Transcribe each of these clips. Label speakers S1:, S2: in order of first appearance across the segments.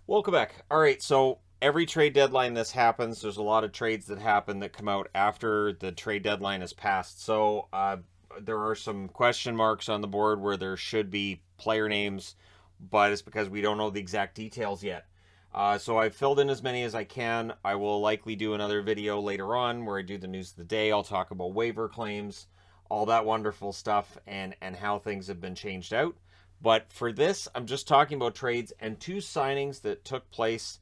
S1: Welcome back. All right, so every trade deadline this happens. There's a lot of trades that happen that come out after the trade deadline has passed. So there are some question marks on the board where there should be player names, but it's because we don't know the exact details yet. So I've filled in as many as I can. I will likely do another video later on where I do the news of the day. I'll talk about waiver claims, all that wonderful stuff, and how things have been changed out. But for this, I'm just talking about trades and two signings that took place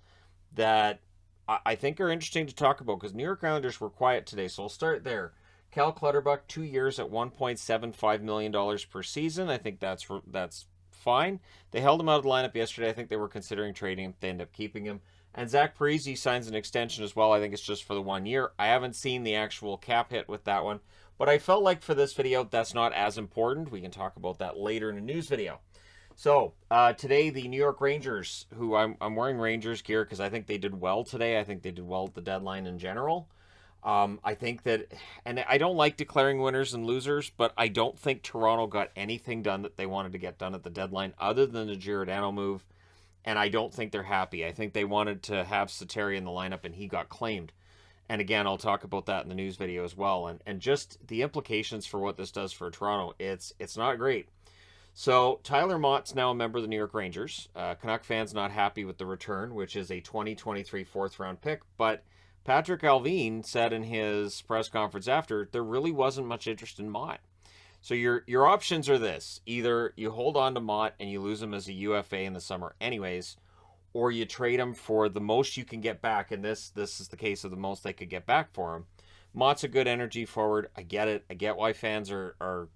S1: that I think are interesting to talk about because New York Islanders were quiet today. So I'll start there. Cal Clutterbuck, 2 years at $1.75 million per season. I think that's fine. They held him out of the lineup yesterday. I think they were considering trading him. They ended up keeping him. And Zach Parise signs an extension as well. I think it's just for the 1 year. I haven't seen the actual cap hit with that one. But I felt like for this video, that's not as important. We can talk about that later in a news video. So today, the New York Rangers, who I'm wearing Rangers gear because I think they did well today. I think they did well at the deadline in general. I think that, and I don't like declaring winners and losers, but I don't think Toronto got anything done that they wanted to get done at the deadline other than the Giordano move. And I don't think they're happy. I think they wanted to have Sateri in the lineup, and he got claimed. And again, I'll talk about that in the news video as well. And just the implications for what this does for Toronto, it's not great. So Tyler Mott's now a member of the New York Rangers. Canuck fans not happy with the return, which is a 2023 fourth-round pick. But Patrick Allvin said in his press conference after, there really wasn't much interest in Mott. So your options are this. Either you hold on to Mott and you lose him as a UFA in the summer anyways, or you trade him for the most you can get back, and this is the case of the most they could get back for him. Mott's a good energy forward. I get it. I get why fans are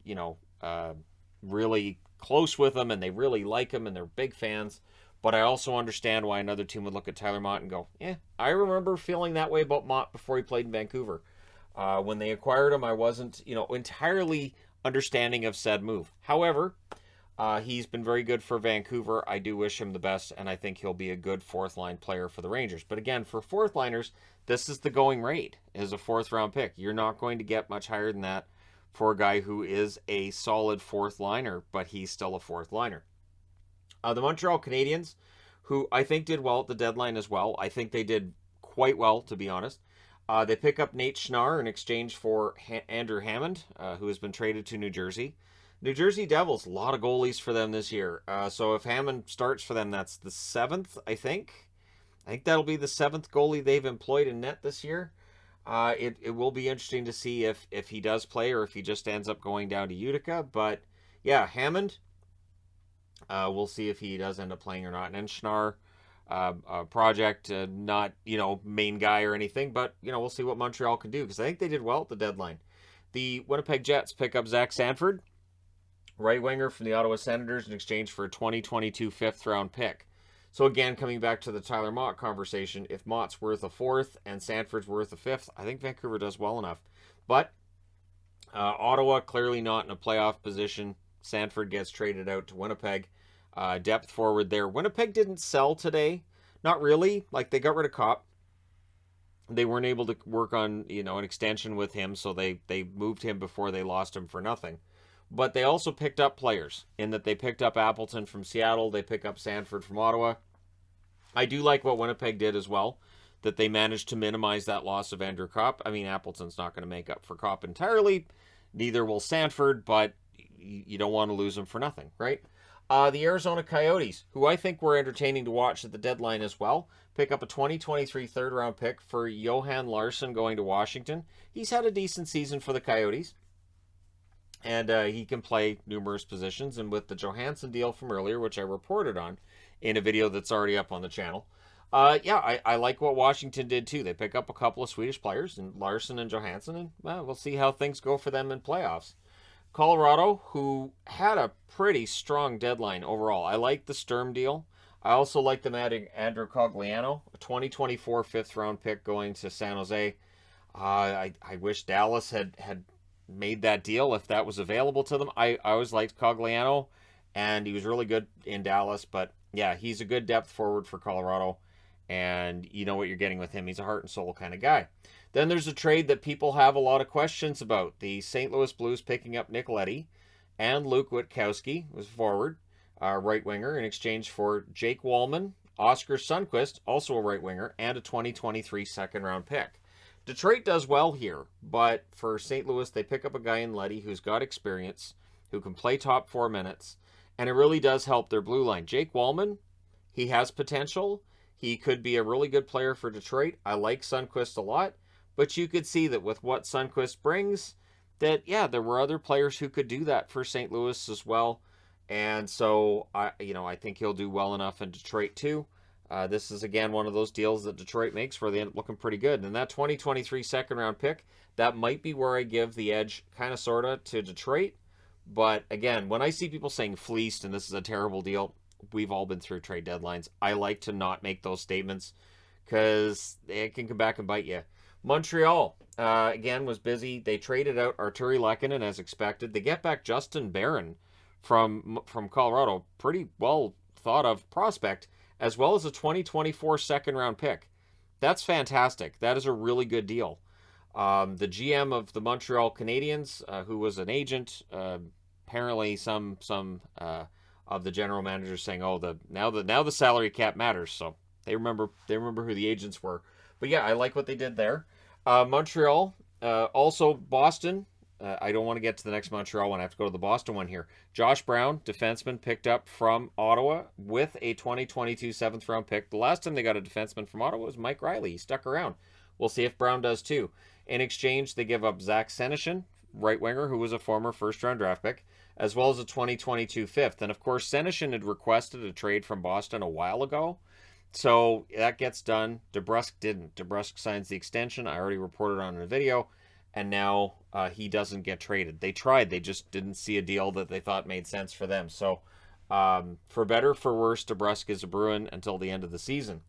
S1: really close with him and they really like him and they're big fans. But I also understand why another team would look at Tyler Mott and go, yeah, I remember feeling that way about Mott before he played in Vancouver. When they acquired him, I wasn't, entirely understanding of said move. However, he's been very good for Vancouver. I do wish him the best, and I think he'll be a good fourth-line player for the Rangers. But again, for fourth-liners, this is the going rate as a fourth-round pick. You're not going to get much higher than that for a guy who is a solid fourth-liner, but he's still a fourth-liner. The Montreal Canadiens, who I think did well at the deadline as well. I think they did quite well, to be honest. They pick up Nate Schnarr in exchange for Andrew Hammond, who has been traded to New Jersey. New Jersey Devils, a lot of goalies for them this year. So if Hammond starts for them, that's the seventh, I think. I think that'll be the seventh goalie they've employed in net this year. It will be interesting to see if he does play or if he just ends up going down to Utica. But yeah, Hammond, we'll see if he does end up playing or not. And then Schnarr, project, not, main guy or anything, but, we'll see what Montreal can do because I think they did well at the deadline. The Winnipeg Jets pick up Zach Sanford, right winger from the Ottawa Senators, in exchange for a 2022 fifth-round pick. So again, coming back to the Tyler Mott conversation, if Mott's worth a fourth and Sanford's worth a fifth, I think Vancouver does well enough. But Ottawa clearly not in a playoff position. Sanford gets traded out to Winnipeg. Depth forward there. Winnipeg didn't sell today. Not really. Like, they got rid of Kopp. They weren't able to work on, an extension with him, so they moved him before they lost him for nothing. But they also picked up players in that they picked up Appleton from Seattle. They pick up Sanford from Ottawa. I do like what Winnipeg did as well, that they managed to minimize that loss of Andrew Kopp. I mean, Appleton's not going to make up for Kopp entirely. Neither will Sanford, but you don't want to lose him for nothing, right? The Arizona Coyotes, who I think were entertaining to watch at the deadline as well, pick up a 2023 third-round pick for Johan Larsson going to Washington. He's had a decent season for the Coyotes. And he can play numerous positions. And with the Johansson deal from earlier, which I reported on in a video that's already up on the channel, I like what Washington did too. They pick up a couple of Swedish players, and Larson and Johansson, and we'll see how things go for them in playoffs. Colorado, who had a pretty strong deadline overall. I like the Sturm deal. I also like them adding Andrew Cogliano, a 2024 fifth-round pick going to San Jose. I wish Dallas had made that deal if that was available to them. I always liked Cogliano, and he was really good in Dallas. But yeah, he's a good depth forward for Colorado, and you know what you're getting with him. He's a heart and soul kind of guy. Then there's a trade that people have a lot of questions about. The St. Louis Blues picking up Nick Leddy and Luke Witkowski was forward, right winger, in exchange for Jake Wallman, Oscar Sundqvist, also a right winger, and a 2023 second round pick. Detroit does well here, but for St. Louis, they pick up a guy in Leddy who's got experience, who can play top 4 minutes, and it really does help their blue line. Jake Wallman, he has potential. He could be a really good player for Detroit. I like Sundqvist a lot, but you could see that with what Sundqvist brings, that, yeah, there were other players who could do that for St. Louis as well. And so, I think he'll do well enough in Detroit too. This is, again, one of those deals that Detroit makes where they end up looking pretty good. And that 2023 second round pick, that might be where I give the edge, kind of, sort of, to Detroit. But, again, when I see people saying fleeced and this is a terrible deal, we've all been through trade deadlines. I like to not make those statements because it can come back and bite you. Montreal, again, was busy. They traded out Arturi Lehkonen as expected. They get back Justin Barron from Colorado, pretty well thought of prospect, as well as a 2024 second round pick. That's fantastic. That is a really good deal. The GM of the Montreal Canadiens, who was an agent, apparently some of the general managers saying, "Oh, now the salary cap matters." So they remember who the agents were. But yeah, I like what they did there. Montreal, also Boston. I don't want to get to the next Montreal one. I have to go to the Boston one here. Josh Brown, defenseman, picked up from Ottawa with a 2022 7th round pick. The last time they got a defenseman from Ottawa was Mike Riley. He stuck around. We'll see if Brown does too. In exchange, they give up Zach Senyshyn, right winger, who was a former first round draft pick, as well as a 2022 5th. And of course, Senyshyn had requested a trade from Boston a while ago. So that gets done. DeBrusk didn't. DeBrusk signs the extension. I already reported on in a video. And now he doesn't get traded. They tried. They just didn't see a deal that they thought made sense for them. So for better, for worse, DeBrusk is a Bruin until the end of the season.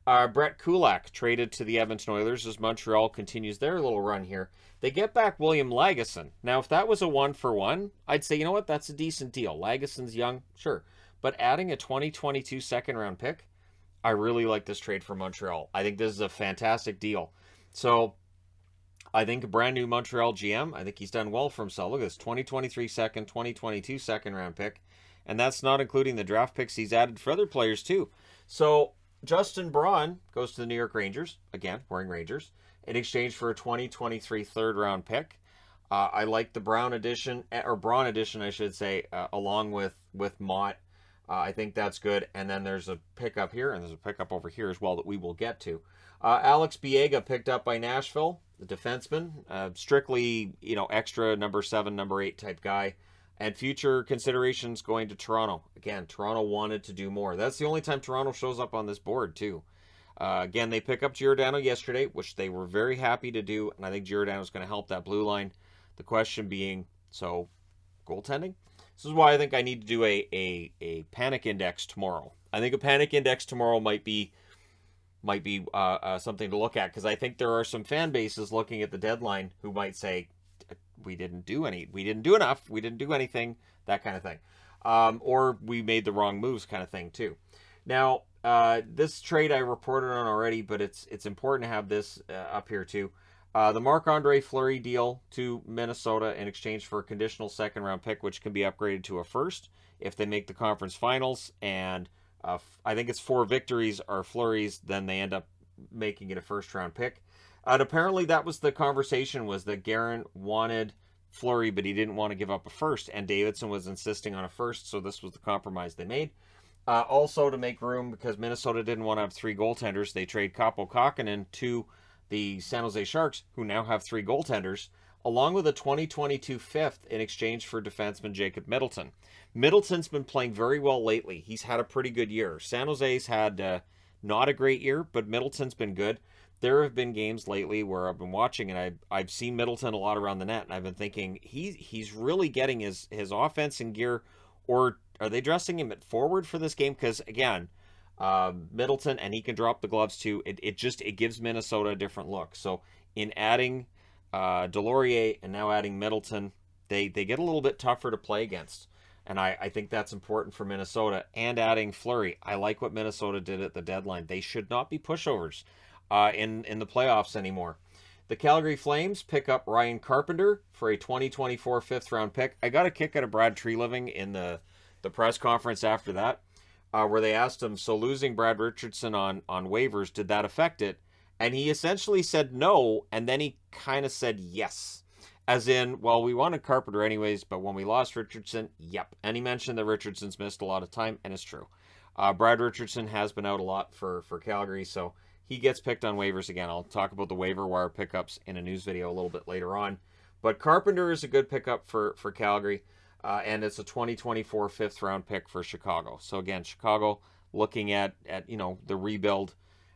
S1: Brett Kulak traded to the Edmonton Oilers as Montreal continues their little run here. They get back William Lagesson. Now, if that was a 1-for-1, I'd say, you know what, that's a decent deal. Lagesson's young, sure. But adding a 2022 second-round pick, I really like this trade for Montreal. I think this is a fantastic deal. So I think a brand new Montreal GM, I think he's done well for himself. Look at this, 2023 second, 2022 second-round pick. And that's not including the draft picks he's added for other players, too. So Justin Braun goes to the New York Rangers, again, wearing Rangers, in exchange for a 2023 third-round pick. I like the Braun addition, I should say, along with Mott. I think that's good. And then there's a pickup here, and there's a pickup over here as well that we will get to. Alex Biega picked up by Nashville, the defenseman, strictly, extra number 7, number 8 type guy. And future considerations going to Toronto. Again, Toronto wanted to do more. That's the only time Toronto shows up on this board, too. Again, they pick up Giordano yesterday, which they were very happy to do. And I think Giordano's going to help that blue line. The question being, so, goaltending? This is why I think I need to do a panic index tomorrow. I think a panic index tomorrow might be something to look at. Because I think there are some fan bases looking at the deadline who might say, we didn't do enough, we didn't do anything, that kind of thing. Or we made the wrong moves kind of thing too. Now, this trade I reported on already, but it's important to have this up here too. The Marc-Andre Fleury deal to Minnesota in exchange for a conditional second round pick, which can be upgraded to a first if they make the conference finals. And I think it's 4 victories are Fleury's, then they end up making it a first round pick. And apparently that was the conversation, was that Guerin wanted Fleury, but he didn't want to give up a first, and Davidson was insisting on a first, so this was the compromise they made. Also, to make room, because Minnesota didn't want to have 3 goaltenders, they trade Kaapo Kähkönen to the San Jose Sharks, who now have 3 goaltenders, along with a 2022 5th in exchange for defenseman Jacob Middleton. Middleton's been playing very well lately. He's had a pretty good year. San Jose's had not a great year, but Middleton's been good. There have been games lately where I've been watching and I've seen Middleton a lot around the net, and I've been thinking he's really getting his offense in gear, or are they dressing him at forward for this game? Because again, Middleton, and he can drop the gloves too. It gives Minnesota a different look. So in adding Delorier and now adding Middleton, they get a little bit tougher to play against. And I think that's important for Minnesota. And adding Fleury, I like what Minnesota did at the deadline. They should not be pushovers in the playoffs anymore. The Calgary Flames pick up Ryan Carpenter for a 2024 5th round pick. I got a kick out of Brad Treliving in the press conference after that. where they asked him, so losing Brad Richardson on waivers, did that affect it? And he essentially said no, and then he kind of said yes. As in, well, we wanted Carpenter anyways, but when we lost Richardson, yep. And he mentioned that Richardson's missed a lot of time, and it's true. Brad Richardson has been out a lot for Calgary, so he gets picked on waivers again. I'll talk about the waiver wire pickups in a news video a little bit later on. But Carpenter is a good pickup for Calgary, and it's a 2024 fifth-round pick for Chicago. So again, Chicago looking at the rebuild.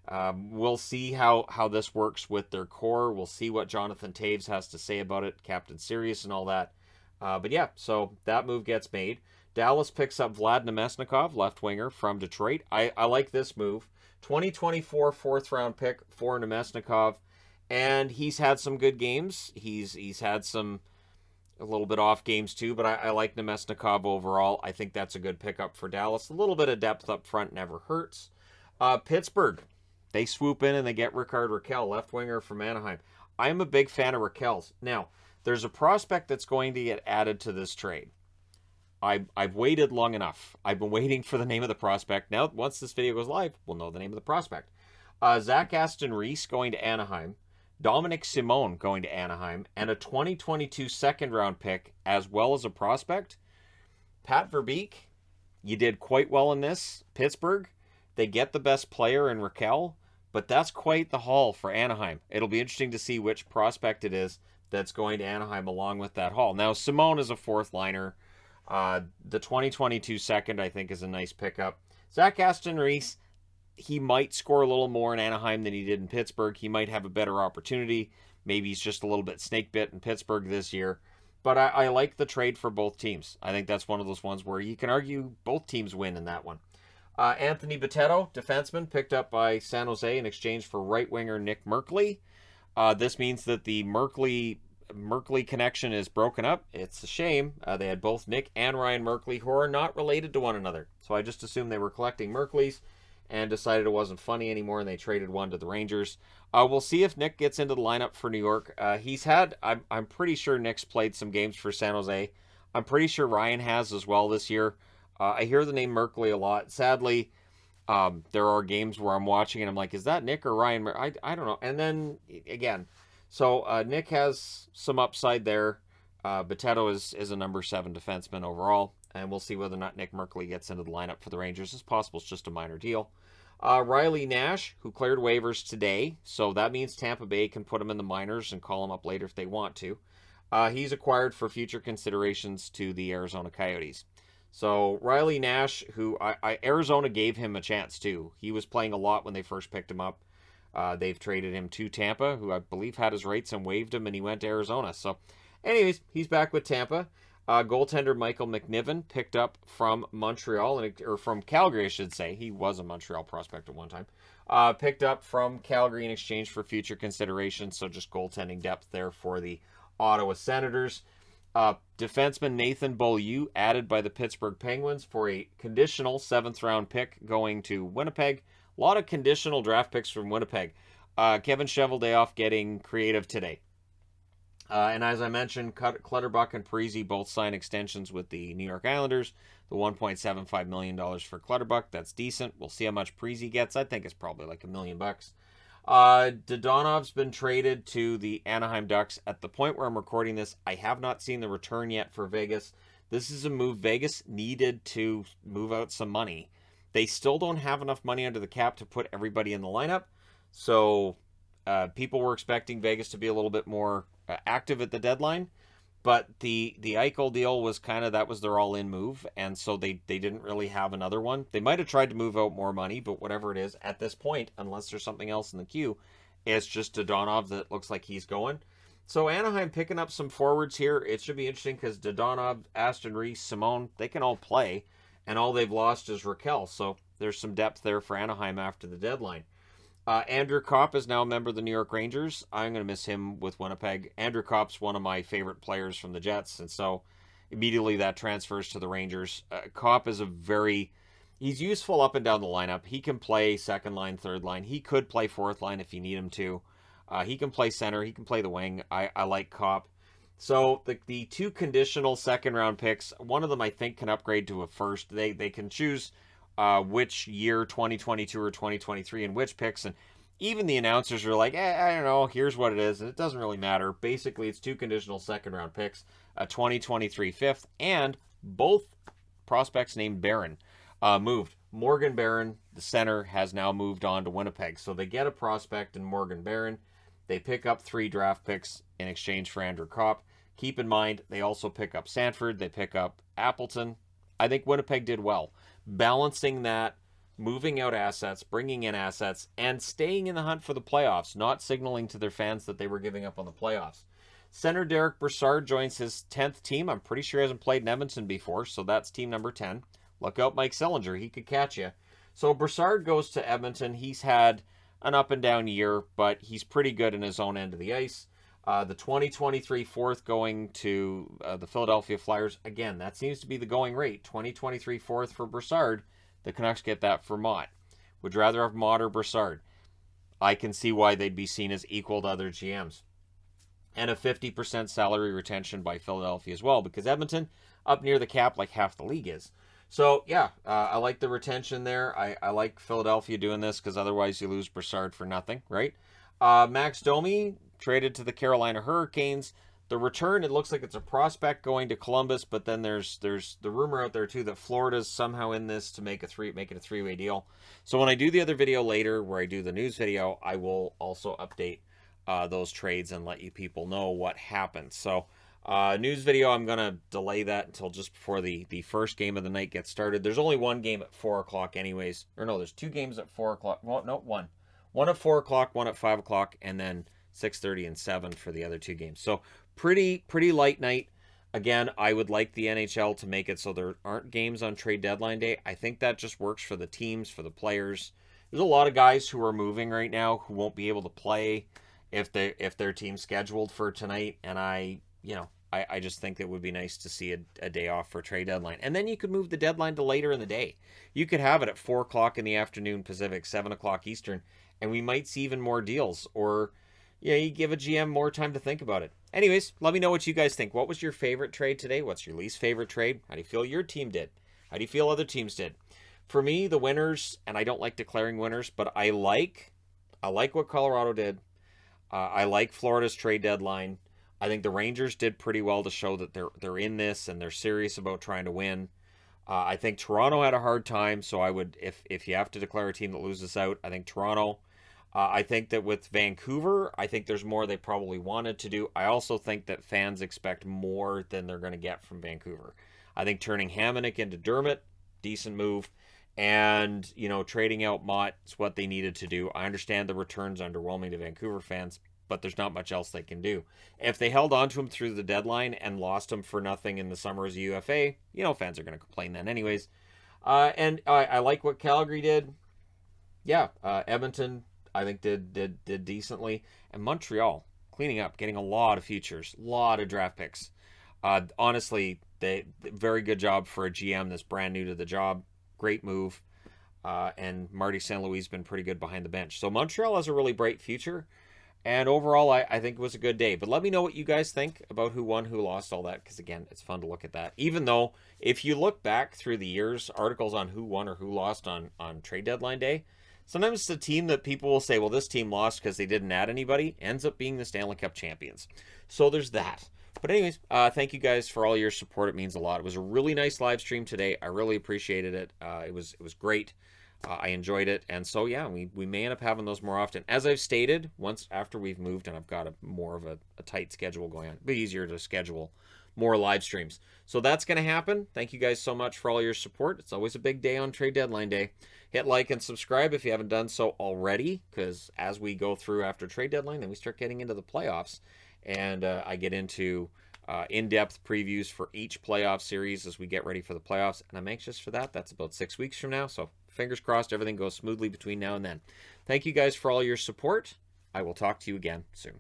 S1: We'll see how this works with their core. We'll see what Jonathan Toews has to say about it, Captain Serious and all that. But yeah, so that move gets made. Dallas picks up Vlad Nemesnikov, left winger from Detroit. I like this move. 2024 fourth round pick for Nemesnikov, and he's had some good games. He's had some a little bit off games too, but I like Nemesnikov overall. I think that's a good pickup for Dallas. A little bit of depth up front never hurts. Pittsburgh, they swoop in and they get Raquel, left winger from Anaheim. I'm a big fan of Raquel's. Now, there's a prospect that's going to get added to this trade. I've waited long enough. I've been waiting for the name of the prospect. Now, once this video goes live, we'll know the name of the prospect. Zach Aston Reese going to Anaheim. Dominic Simone going to Anaheim. And a 2022 second-round pick, as well as a prospect. Pat Verbeek, you did quite well in this. Pittsburgh, they get the best player in Raquel, but that's quite the haul for Anaheim. It'll be interesting to see which prospect it is that's going to Anaheim along with that haul. Now, Simone is a fourth liner. The 2022 second, I think, is a nice pickup. Zach Aston Reese, he might score a little more in Anaheim than he did in Pittsburgh. He might have a better opportunity. Maybe he's just a little bit snake bit in Pittsburgh this year. But I like the trade for both teams. I think that's one of those ones where you can argue both teams win in that one. Anthony Bitetto, defenseman, picked up by San Jose in exchange for right winger Nick Merkley. This means that the Merkley connection is broken up. It's a shame. They had both Nick and Ryan Merkley, who are not related to one another. So I just assumed they were collecting Merkleys and decided it wasn't funny anymore, and they traded one to the Rangers. We'll see if Nick gets into the lineup for New York. I'm pretty sure Nick's played some games for San Jose. I'm pretty sure Ryan has as well this year. I hear the name Merkley a lot. Sadly, there are games where I'm watching and I'm like, is that Nick or Ryan? I don't know. And then, again, so Nick has some upside there. Bitetto is a number 7 defenseman overall, and we'll see whether or not Nick Merkley gets into the lineup for the Rangers. It's possible it's just a minor deal. Riley Nash, who cleared waivers today, so that means Tampa Bay can put him in the minors and call him up later if they want to. He's acquired for future considerations to the Arizona Coyotes. So Riley Nash, who Arizona gave him a chance too. He was playing a lot when they first picked him up. They've traded him to Tampa, who I believe had his rights and waived him, and he went to Arizona. So anyways, he's back with Tampa. Goaltender Michael McNiven picked up from Montreal, or from Calgary, I should say. He was a Montreal prospect at one time. Picked up from Calgary in exchange for future consideration. So just goaltending depth there for the Ottawa Senators. Defenseman Nathan Beaulieu added by the Pittsburgh Penguins for a conditional 7th round pick going to Winnipeg. A lot of conditional draft picks from Winnipeg. Kevin Cheveldayoff getting creative today. And as I mentioned, Clutterbuck and Parise both signed extensions with the New York Islanders. The $1.75 million for Clutterbuck, that's decent. We'll see how much Parise gets. I think it's probably like $1 million. Dodonov's been traded to the Anaheim Ducks. At the point where I'm recording this, I have not seen the return yet for Vegas. This is a move Vegas needed to move out some money. They still don't have enough money under the cap to put everybody in the lineup. So people were expecting Vegas to be a little bit more active at the deadline. But the Eichel deal was that was their all-in move, and so they didn't really have another one. They might have tried to move out more money, but whatever it is, at this point, unless there's something else in the queue, it's just Dodonov that looks like he's going. So Anaheim picking up some forwards here. It should be interesting because Dodonov, Aston Reese, Simone, they can all play, and all they've lost is Raquel. So there's some depth there for Anaheim after the deadline. Andrew Kopp is now a member of the New York Rangers. I'm going to miss him with Winnipeg. Andrew Kopp's one of my favorite players from the Jets, and so immediately that transfers to the Rangers. Kopp is he's useful up and down the lineup. He can play second line, third line. He could play fourth line if you need him to. He can play center. He can play the wing. I like Kopp. So the 2 conditional second round picks, one of them I think can upgrade to a first. They can choose which year, 2022 or 2023, and which picks. And even the announcers are like, I don't know, here's what it is. And it doesn't really matter. Basically, it's 2 conditional second-round picks, a 2023 fifth, and both prospects named Barron moved. Morgan Barron, the center, has now moved on to Winnipeg. So they get a prospect in Morgan Barron. They pick up 3 draft picks in exchange for Andrew Kopp. Keep in mind, they also pick up Sanford. They pick up Appleton. I think Winnipeg did well, balancing that, moving out assets, bringing in assets, and staying in the hunt for the playoffs, not signaling to their fans that they were giving up on the playoffs. Center Derek Brassard joins his 10th team. I'm pretty sure he hasn't played in Edmonton before, so that's team number 10. Look out, Mike Sillinger. He could catch you. So Brassard goes to Edmonton. He's had an up-and-down year, but he's pretty good in his own end of the ice. The 2023 fourth going to the Philadelphia Flyers. Again, that seems to be the going rate. 2023 fourth for Brassard. The Canucks get that for Mott. Would rather have Mott or Brassard. I can see why they'd be seen as equal to other GMs. And a 50% salary retention by Philadelphia as well, because Edmonton, up near the cap like half the league is. So, yeah, I like the retention there. I like Philadelphia doing this because otherwise you lose Brassard for nothing, right? Max Domi traded to the Carolina Hurricanes. The return, it looks like it's a prospect going to Columbus, but then there's the rumor out there too that Florida's somehow in this to make it a 3-way deal. So when I do the other video later, where I do the news video, I will also update those trades and let you people know what happened. So news video, I'm going to delay that until just before the first game of the night gets started. There's only one game at 4 o'clock anyways. Or no, there's 2 games at 4 o'clock. Well, no, one. One at 4 o'clock, one at 5 o'clock, and then 6:30 and 7 for the other 2 games. So pretty light night. Again, I would like the NHL to make it so there aren't games on trade deadline day. I think that just works for the teams, for the players. There's a lot of guys who are moving right now who won't be able to play if their team's scheduled for tonight. And I just think it would be nice to see a day off for trade deadline. And then you could move the deadline to later in the day. You could have it at 4 o'clock in the afternoon Pacific, 7 o'clock Eastern, and we might see even more deals. Or you give a GM more time to think about it. Anyways, let me know what you guys think. What was your favorite trade today? What's your least favorite trade? How do you feel your team did? How do you feel other teams did? For me, the winners, and I don't like declaring winners, but I like what Colorado did. I like Florida's trade deadline. I think the Rangers did pretty well to show that they're in this and they're serious about trying to win. I think Toronto had a hard time, so I would, if you have to declare a team that loses out, I think Toronto. I think that with Vancouver, I think there's more they probably wanted to do. I also think that fans expect more than they're going to get from Vancouver. I think turning Hamonic into Dermott, decent move. And, trading out Mott is what they needed to do. I understand the return's underwhelming to Vancouver fans, but there's not much else they can do. If they held on to him through the deadline and lost him for nothing in the summer as a UFA, fans are going to complain then anyways. And I like what Calgary did. Yeah, Edmonton, I think did decently. And Montreal, cleaning up, getting a lot of futures, a lot of draft picks. Honestly, very good job for a GM that's brand new to the job. Great move. And Marty St. Louis has been pretty good behind the bench. So Montreal has a really bright future. And overall, I think it was a good day. But let me know what you guys think about who won, who lost, all that. Because, again, it's fun to look at that. Even though, if you look back through the years, articles on who won or who lost on trade deadline day, sometimes it's a team that people will say, well, this team lost because they didn't add anybody, ends up being the Stanley Cup champions. So there's that. But anyways, thank you guys for all your support. It means a lot. It was a really nice live stream today. I really appreciated it. It was great. I enjoyed it. And so, yeah, we may end up having those more often. As I've stated, once after we've moved and I've got more of a tight schedule going on, it'll be easier to schedule more live streams. So that's going to happen. Thank you guys so much for all your support. It's always a big day on trade deadline day. Hit like and subscribe if you haven't done so already, because as we go through after trade deadline, then we start getting into the playoffs. And I get into in-depth previews for each playoff series as we get ready for the playoffs. And I'm anxious for that. That's about 6 weeks from now. So fingers crossed everything goes smoothly between now and then. Thank you guys for all your support. I will talk to you again soon.